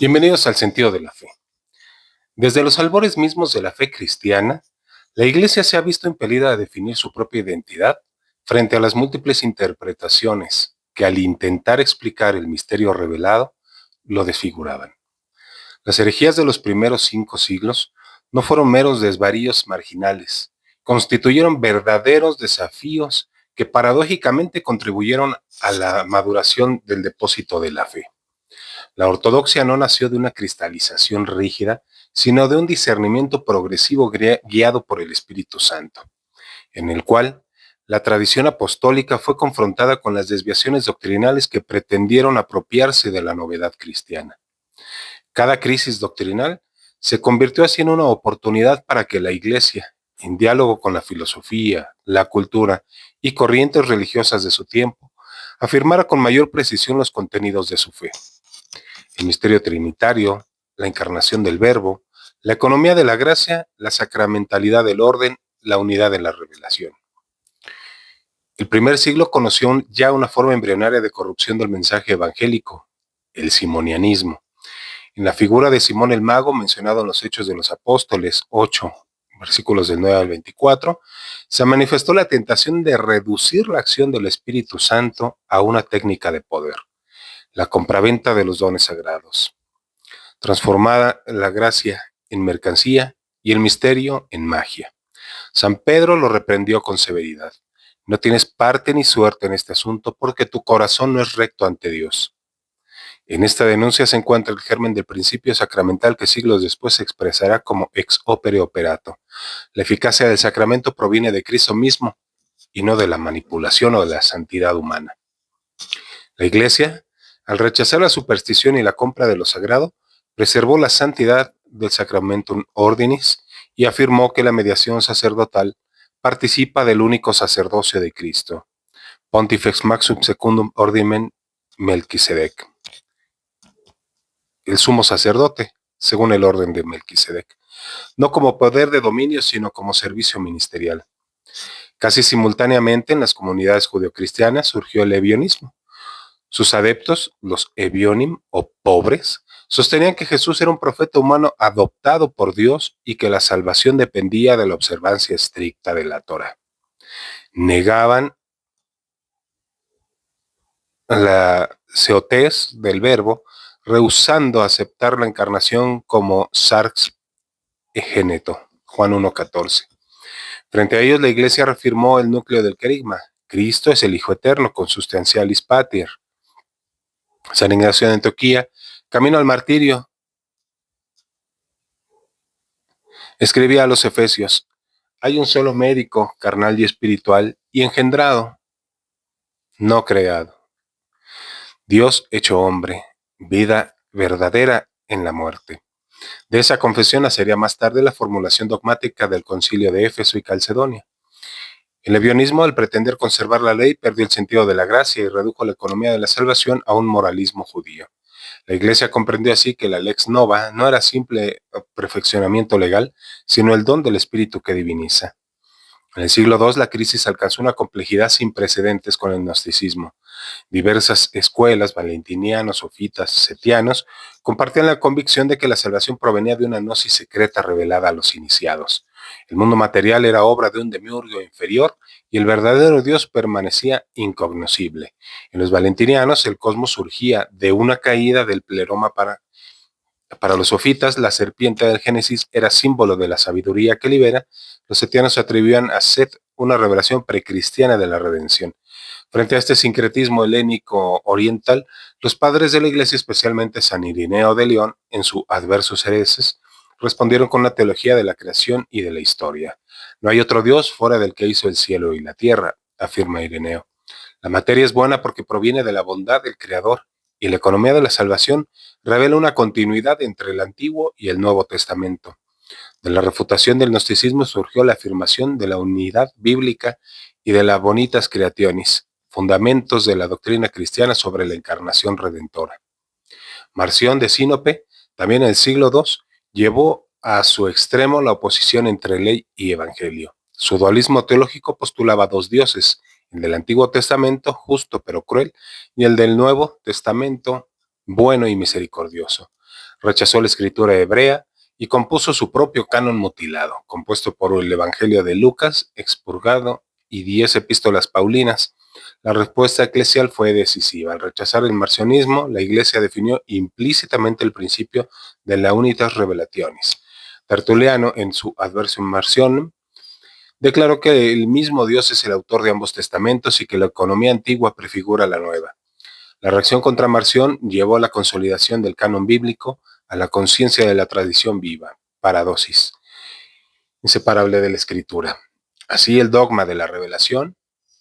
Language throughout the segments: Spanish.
Bienvenidos al sentido de la fe. Desde los albores mismos de la fe cristiana, la Iglesia se ha visto impelida a definir su propia identidad frente a las múltiples interpretaciones que al intentar explicar el misterio revelado lo desfiguraban. Las herejías de los primeros 5 siglos no fueron meros desvaríos marginales, constituyeron verdaderos desafíos que paradójicamente contribuyeron a la maduración del depósito de la fe. La ortodoxia no nació de una cristalización rígida, sino de un discernimiento progresivo guiado por el Espíritu Santo, en el cual la tradición apostólica fue confrontada con las desviaciones doctrinales que pretendieron apropiarse de la novedad cristiana. Cada crisis doctrinal se convirtió así en una oportunidad para que la Iglesia, en diálogo con la filosofía, la cultura y corrientes religiosas de su tiempo, afirmara con mayor precisión los contenidos de su fe. El misterio trinitario, la encarnación del Verbo, la economía de la gracia, la sacramentalidad del orden, la unidad de la revelación. El primer siglo conoció ya una forma embrionaria de corrupción del mensaje evangélico, el simonianismo. En la figura de Simón el Mago, mencionado en los Hechos de los Apóstoles 8, versículos del 9 al 24, se manifestó la tentación de reducir la acción del Espíritu Santo a una técnica de poder, la compraventa de los dones sagrados, transformada la gracia en mercancía y el misterio en magia. San Pedro lo reprendió con severidad. No tienes parte ni suerte en este asunto porque tu corazón no es recto ante Dios. En esta denuncia se encuentra el germen del principio sacramental que siglos después se expresará como ex opere operato. La eficacia del sacramento proviene de Cristo mismo y no de la manipulación o de la santidad humana. La Iglesia, al rechazar la superstición y la compra de lo sagrado, preservó la santidad del Sacramentum Ordinis y afirmó que la mediación sacerdotal participa del único sacerdocio de Cristo, Pontifex Maxim Secundum Ordinem Melquisedec, el sumo sacerdote, según el orden de Melquisedec, no como poder de dominio, sino como servicio ministerial. Casi simultáneamente en las comunidades judeocristianas surgió el ebionismo. Sus adeptos, los ebionim o pobres, sostenían que Jesús era un profeta humano adoptado por Dios y que la salvación dependía de la observancia estricta de la Torá. Negaban la seotés del verbo, rehusando aceptar la encarnación como sarx egéneto, Juan 1:14. Frente a ellos, la Iglesia reafirmó el núcleo del querigma. Cristo es el Hijo Eterno, consustancialis pater. San Ignacio de Antioquía, camino al martirio, escribía a los Efesios: hay un solo médico, carnal y espiritual, y engendrado, no creado. Dios hecho hombre, vida verdadera en la muerte. De esa confesión nacería más tarde la formulación dogmática del concilio de Éfeso y Calcedonia. El ebionismo, al pretender conservar la ley, perdió el sentido de la gracia y redujo la economía de la salvación a un moralismo judío. La Iglesia comprendió así que la lex nova no era simple perfeccionamiento legal, sino el don del Espíritu que diviniza. En el siglo II, la crisis alcanzó una complejidad sin precedentes con el gnosticismo. Diversas escuelas, valentinianos, sofitas, setianos, compartían la convicción de que la salvación provenía de una gnosis secreta revelada a los iniciados. El mundo material era obra de un demiurgo inferior y el verdadero Dios permanecía incognoscible. En los valentinianos, el cosmos surgía de una caída del pleroma. Para los sofitas, la serpiente del Génesis era símbolo de la sabiduría que libera. Los setianos atribuían a Set una revelación precristiana de la redención. Frente a este sincretismo helénico oriental, los padres de la Iglesia, especialmente San Irineo de León, en su Adversus Hereses, respondieron con la teología de la creación y de la historia. No hay otro Dios fuera del que hizo el cielo y la tierra, afirma Ireneo. La materia es buena porque proviene de la bondad del Creador, y la economía de la salvación revela una continuidad entre el Antiguo y el Nuevo Testamento. De la refutación del gnosticismo surgió la afirmación de la unidad bíblica y de la bonitas creationis, fundamentos de la doctrina cristiana sobre la encarnación redentora. Marción de Sinope, también en el siglo II, llevó a su extremo la oposición entre ley y evangelio. Su dualismo teológico postulaba dos dioses, el del Antiguo Testamento, justo pero cruel, y el del Nuevo Testamento, bueno y misericordioso. Rechazó la escritura hebrea y compuso su propio canon mutilado, compuesto por el Evangelio de Lucas, expurgado, y 10 epístolas paulinas. La respuesta eclesial fue decisiva. Al rechazar el marcionismo, la Iglesia definió implícitamente el principio de la unitas revelationis. Tertuliano, en su Adversium Marcionum, declaró que el mismo Dios es el autor de ambos testamentos y que la economía antigua prefigura la nueva. La reacción contra Marción llevó a la consolidación del canon bíblico, a la conciencia de la tradición viva, paradosis, inseparable de la escritura. Así el dogma de la revelación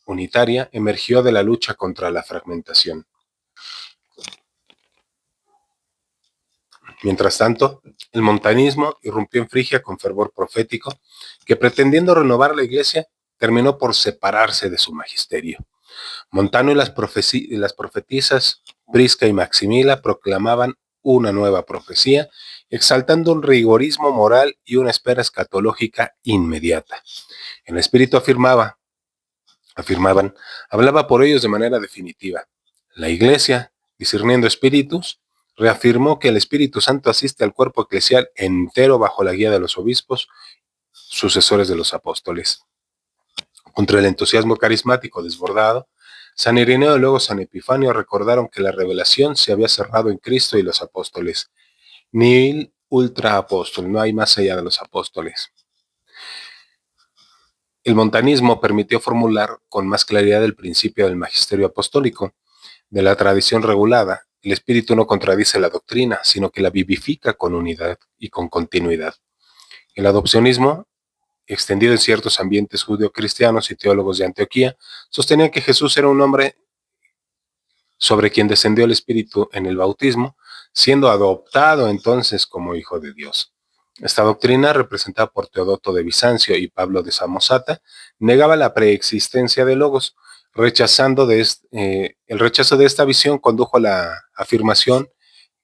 unitaria emergió de la lucha contra la fragmentación. Mientras tanto, el montanismo irrumpió en Frigia con fervor profético, que pretendiendo renovar la Iglesia, terminó por separarse de su magisterio. Montano y las profetisas Prisca y Maximila proclamaban una nueva profecía, exaltando un rigorismo moral y una espera escatológica inmediata. El Espíritu afirmaban, hablaba por ellos de manera definitiva. La Iglesia, discerniendo espíritus, reafirmó que el Espíritu Santo asiste al cuerpo eclesial entero bajo la guía de los obispos, sucesores de los apóstoles. Contra el entusiasmo carismático desbordado, San Ireneo y luego San Epifanio recordaron que la revelación se había cerrado en Cristo y los apóstoles. Nihil ultra apóstol, no hay más allá de los apóstoles. El montanismo permitió formular con más claridad el principio del magisterio apostólico, de la tradición regulada. El espíritu no contradice la doctrina, sino que la vivifica con unidad y con continuidad. El adopcionismo, extendido en ciertos ambientes judeocristianos y teólogos de Antioquía, sostenía que Jesús era un hombre sobre quien descendió el Espíritu en el bautismo, siendo adoptado entonces como hijo de Dios. Esta doctrina, representada por Teodoto de Bizancio y Pablo de Samosata, negaba la preexistencia de Logos. El rechazo de esta visión condujo a la afirmación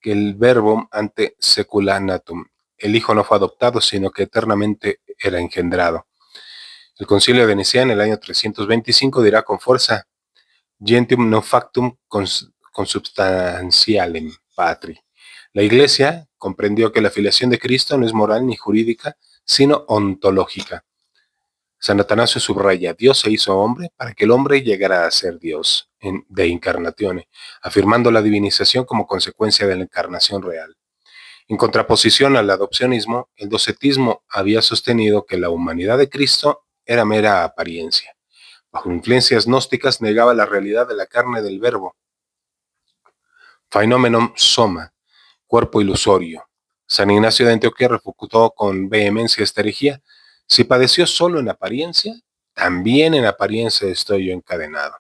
que el verbum ante secula natum, el Hijo no fue adoptado, sino que eternamente era engendrado. El Concilio de Nicea en el año 325 dirá con fuerza: Gentium non factum consubstantialem patri. La Iglesia comprendió que la filiación de Cristo no es moral ni jurídica, sino ontológica. San Atanasio subraya: Dios se hizo hombre para que el hombre llegara a ser Dios, de incarnatione, afirmando la divinización como consecuencia de la encarnación real. En contraposición al adopcionismo, el docetismo había sostenido que la humanidad de Cristo era mera apariencia. Bajo influencias gnósticas negaba la realidad de la carne del verbo. Phenomenon soma, cuerpo ilusorio. San Ignacio de Antioquía refutó con vehemencia esta herejía. Si padeció solo en apariencia, también en apariencia estoy yo encadenado.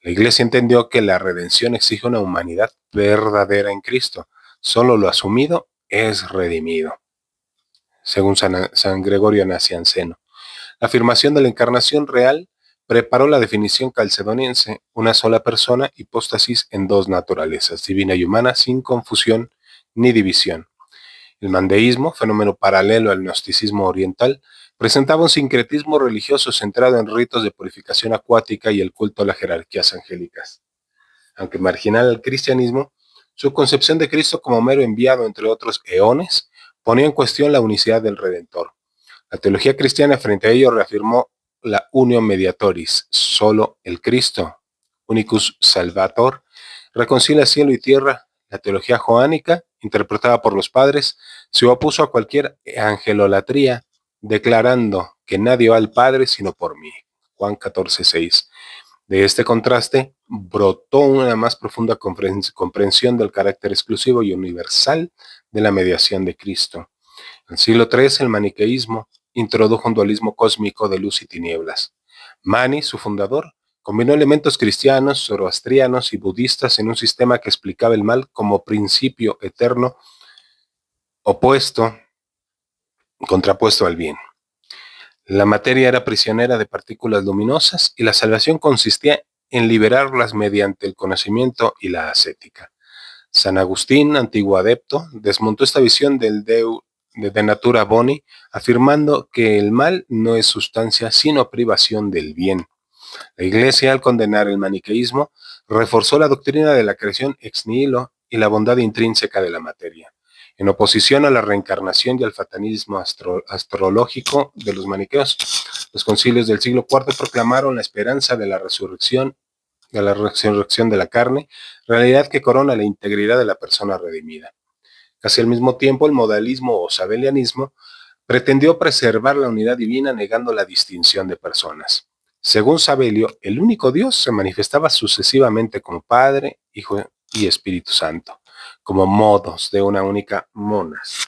La Iglesia entendió que la redención exige una humanidad verdadera en Cristo. Solo lo asumido es redimido, según San Gregorio Nacianceno. La afirmación de la encarnación real preparó la definición calcedoniense: una sola persona, hipóstasis en dos naturalezas, divina y humana, sin confusión ni división. El mandeísmo, fenómeno paralelo al gnosticismo oriental, presentaba un sincretismo religioso centrado en ritos de purificación acuática y el culto a las jerarquías angélicas. Aunque marginal al cristianismo, su concepción de Cristo como mero enviado entre otros eones ponía en cuestión la unicidad del Redentor. La teología cristiana frente a ello reafirmó la unio mediatoris, solo el Cristo, unicus salvator, reconcilia cielo y tierra. La teología joánica, interpretada por los padres, se opuso a cualquier angelolatría, declarando que nadie va al Padre sino por mí. Juan 14:6. De este contraste brotó una más profunda comprensión del carácter exclusivo y universal de la mediación de Cristo. En el siglo III, el maniqueísmo introdujo un dualismo cósmico de luz y tinieblas. Mani, su fundador, combinó elementos cristianos, zoroastrianos y budistas en un sistema que explicaba el mal como principio eterno contrapuesto al bien. La materia era prisionera de partículas luminosas y la salvación consistía en liberarlas mediante el conocimiento y la ascética. San Agustín, antiguo adepto, desmontó esta visión del de natura boni, afirmando que el mal no es sustancia sino privación del bien. La Iglesia, al condenar el maniqueísmo, reforzó la doctrina de la creación ex nihilo y la bondad intrínseca de la materia, en oposición a la reencarnación y al fatalismo astrológico de los maniqueos. Los concilios del siglo IV proclamaron la esperanza de la resurrección de la carne, realidad que corona la integridad de la persona redimida. Casi al mismo tiempo, el modalismo o sabelianismo pretendió preservar la unidad divina negando la distinción de personas. Según Sabelio, el único Dios se manifestaba sucesivamente como Padre, Hijo y Espíritu Santo, como modos de una única monas.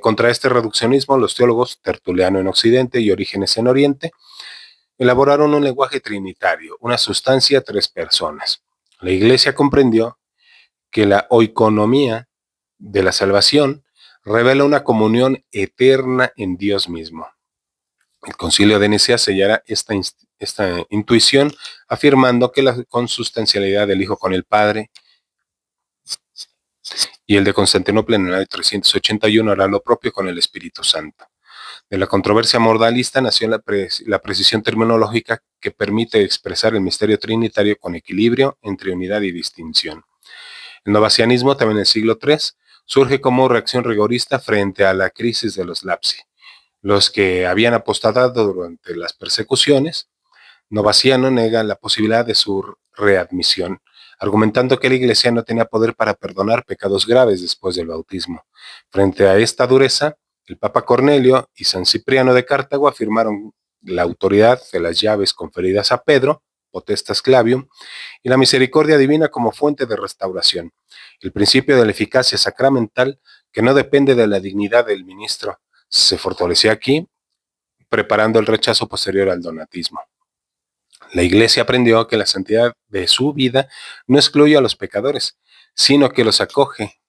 Contra este reduccionismo, los teólogos Tertuliano en Occidente y Orígenes en Oriente elaboraron un lenguaje trinitario, una sustancia, tres personas. La Iglesia comprendió que la oikonomía de la salvación revela una comunión eterna en Dios mismo. El Concilio de Nicea sellara esta intuición afirmando que la consustancialidad del Hijo con el Padre y el de Constantinopla en el año 381 hará lo propio con el Espíritu Santo. De la controversia modalista nació la precisión terminológica que permite expresar el misterio trinitario con equilibrio entre unidad y distinción. El novacianismo, también en el siglo III, surge como reacción rigorista frente a la crisis de los lapsi. Los que habían apostatado durante las persecuciones, Novaciano nega la posibilidad de su readmisión, argumentando que la Iglesia no tenía poder para perdonar pecados graves después del bautismo. Frente a esta dureza, el Papa Cornelio y San Cipriano de Cartago afirmaron la autoridad de las llaves conferidas a Pedro, potestas clavium, y la misericordia divina como fuente de restauración. El principio de la eficacia sacramental, que no depende de la dignidad del ministro, se fortaleció aquí, preparando el rechazo posterior al donatismo. La Iglesia aprendió que la santidad de su vida no excluye a los pecadores, sino que los acoge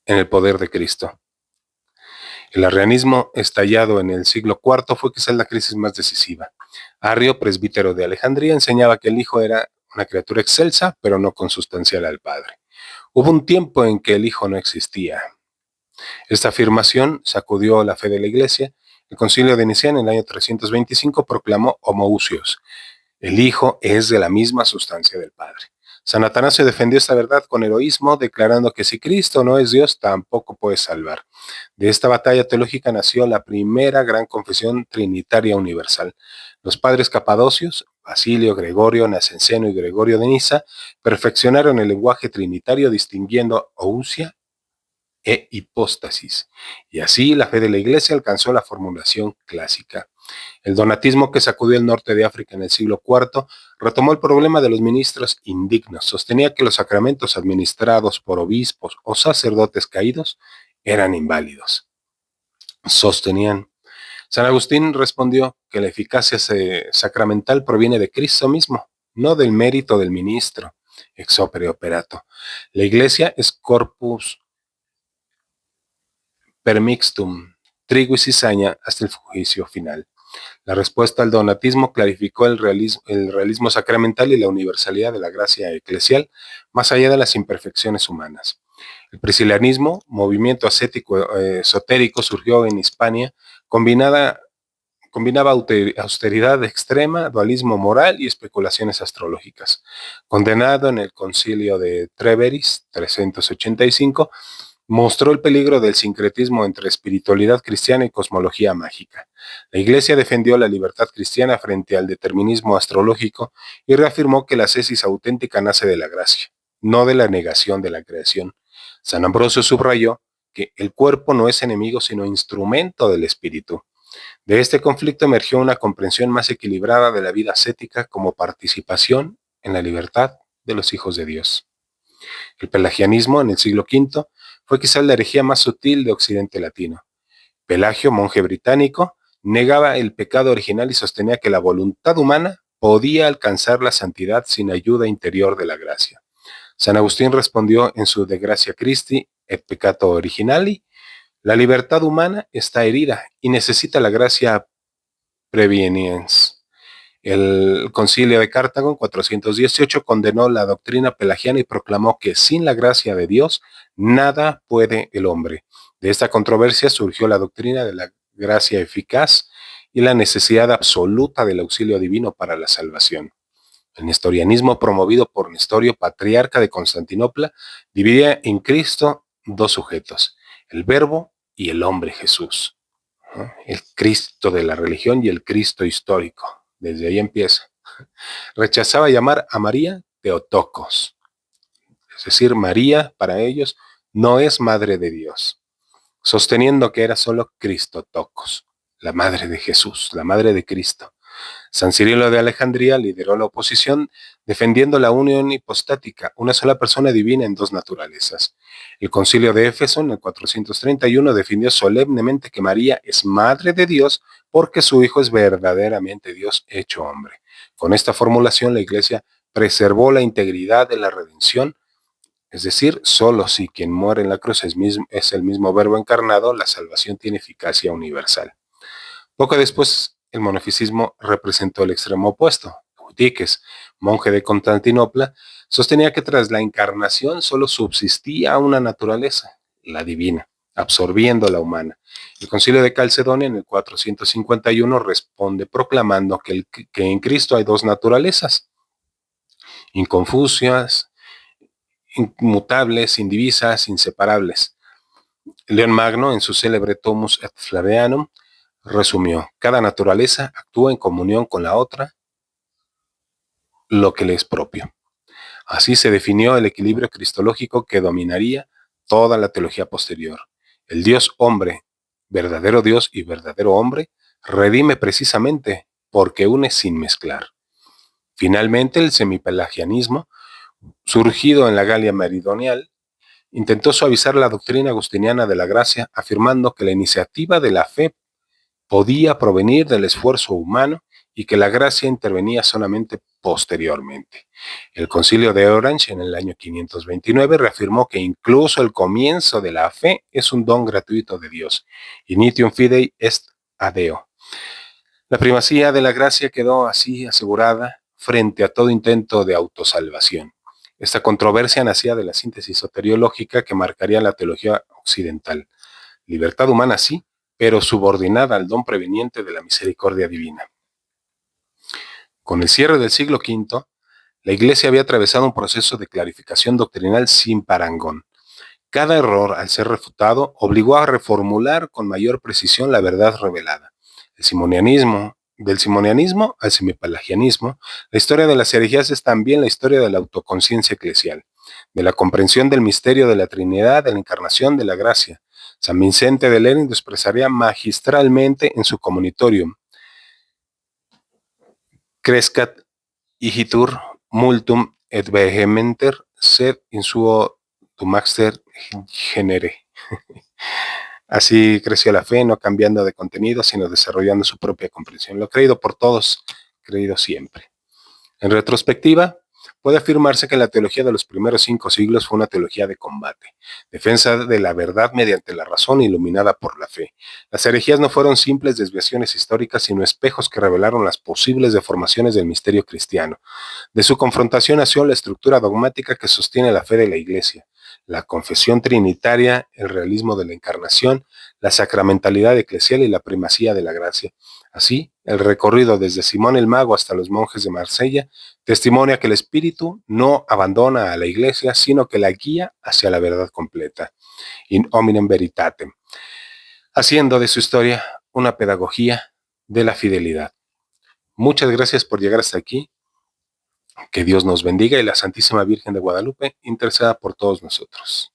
en el poder de Cristo. El arrianismo, estallado en el siglo IV, fue quizás la crisis más decisiva. Arrio, presbítero de Alejandría, enseñaba que el Hijo era una criatura excelsa, pero no consustancial al Padre. Hubo un tiempo en que el Hijo no existía. Esta afirmación sacudió la fe de la Iglesia. El Concilio de Nicea en el año 325 proclamó homoousios. El Hijo es de la misma sustancia del Padre. San Atanasio defendió esta verdad con heroísmo, declarando que si Cristo no es Dios, tampoco puede salvar. De esta batalla teológica nació la primera gran confesión trinitaria universal. Los padres capadocios, Basilio, Gregorio, Nacenceno y Gregorio de Niza, perfeccionaron el lenguaje trinitario distinguiendo ousia e hipóstasis, y así la fe de la Iglesia alcanzó la formulación clásica. El donatismo, que sacudió el norte de África en el siglo IV, retomó el problema de los ministros indignos. Sostenía que los sacramentos administrados por obispos o sacerdotes caídos eran inválidos. Sostenían. San Agustín respondió que la eficacia sacramental proviene de Cristo mismo, no del mérito del ministro, ex opere operato. La Iglesia es corpus permixtum, trigo y cizaña hasta el juicio final. La respuesta al donatismo clarificó el realismo sacramental y la universalidad de la gracia eclesial, más allá de las imperfecciones humanas. El priscilianismo, movimiento ascético esotérico, surgió en Hispania, combinaba austeridad extrema, dualismo moral y especulaciones astrológicas. Condenado en el Concilio de Treveris, 385, mostró el peligro del sincretismo entre espiritualidad cristiana y cosmología mágica. La Iglesia defendió la libertad cristiana frente al determinismo astrológico y reafirmó que la ascesis auténtica nace de la gracia, no de la negación de la creación. San Ambrosio subrayó que el cuerpo no es enemigo sino instrumento del espíritu. De este conflicto emergió una comprensión más equilibrada de la vida ascética como participación en la libertad de los hijos de Dios. El pelagianismo, en el siglo V, fue quizás la herejía más sutil de Occidente latino. Pelagio, monje británico, negaba el pecado original y sostenía que la voluntad humana podía alcanzar la santidad sin ayuda interior de la gracia. San Agustín respondió en su De Gratia Christi et Peccato Originali: la libertad humana está herida y necesita la gracia preveniens. El Concilio de Cartago, en 418, condenó la doctrina pelagiana y proclamó que sin la gracia de Dios nada puede el hombre. De esta controversia surgió la doctrina de la gracia eficaz y la necesidad absoluta del auxilio divino para la salvación. El nestorianismo, promovido por Nestorio, patriarca de Constantinopla, dividía en Cristo dos sujetos, el Verbo y el hombre Jesús, ¿no? El Cristo de la religión y el Cristo histórico. Desde ahí empieza. Rechazaba llamar a María Theotokos, es decir, María para ellos no es madre de Dios, sosteniendo que era solo Cristotokos, la madre de Jesús, la madre de Cristo. San Cirilo de Alejandría lideró la oposición defendiendo la unión hipostática, una sola persona divina en dos naturalezas. El Concilio de Éfeso en el 431 definió solemnemente que María es madre de Dios porque su Hijo es verdaderamente Dios hecho hombre. Con esta formulación la Iglesia preservó la integridad de la redención, es decir, solo si quien muere en la cruz es el mismo Verbo encarnado, la salvación tiene eficacia universal. Poco después, el monofisismo representó el extremo opuesto. Eutíquez, monje de Constantinopla, sostenía que tras la encarnación solo subsistía una naturaleza, la divina, absorbiendo la humana. El Concilio de Calcedonia en el 451 responde proclamando que en Cristo hay dos naturalezas, inconfusas, inmutables, indivisas, inseparables. León Magno, en su célebre Tomus et Flavianum, resumió: cada naturaleza actúa en comunión con la otra, lo que le es propio. Así se definió el equilibrio cristológico que dominaría toda la teología posterior. El Dios hombre, verdadero Dios y verdadero hombre, redime precisamente porque une sin mezclar. Finalmente, el semipelagianismo, surgido en la Galia meridional, intentó suavizar la doctrina agustiniana de la gracia, afirmando que la iniciativa de la fe podía provenir del esfuerzo humano y que la gracia intervenía solamente posteriormente. El Concilio de Orange en el año 529 reafirmó que incluso el comienzo de la fe es un don gratuito de Dios. Initium fidei est ad Deo. La primacía de la gracia quedó así asegurada frente a todo intento de autosalvación. Esta controversia nacía de la síntesis soteriológica que marcaría la teología occidental. Libertad humana sí, pero subordinada al don preveniente de la misericordia divina. Con el cierre del siglo V, la Iglesia había atravesado un proceso de clarificación doctrinal sin parangón. Cada error, al ser refutado, obligó a reformular con mayor precisión la verdad revelada. Del simonianismo al semipelagianismo, la historia de las herejías es también la historia de la autoconciencia eclesial, de la comprensión del misterio de la Trinidad, de la encarnación, de la gracia. San Vicente de Lerins lo expresaría magistralmente en su Comunitorium: Crescat igitur multum et vehementer, sed in suo dumaxter genere. Así creció la fe, no cambiando de contenido, sino desarrollando su propia comprensión. Lo creído por todos, creído siempre. En retrospectiva, puede afirmarse que la teología de los primeros 5 siglos fue una teología de combate, defensa de la verdad mediante la razón iluminada por la fe. Las herejías no fueron simples desviaciones históricas, sino espejos que revelaron las posibles deformaciones del misterio cristiano. De su confrontación nació la estructura dogmática que sostiene la fe de la Iglesia: la confesión trinitaria, el realismo de la encarnación, la sacramentalidad eclesial y la primacía de la gracia. Así, el recorrido desde Simón el Mago hasta los monjes de Marsella testimonia que el Espíritu no abandona a la Iglesia, sino que la guía hacia la verdad completa, in hominem veritatem, haciendo de su historia una pedagogía de la fidelidad. Muchas gracias por llegar hasta aquí. Que Dios nos bendiga y la Santísima Virgen de Guadalupe interceda por todos nosotros.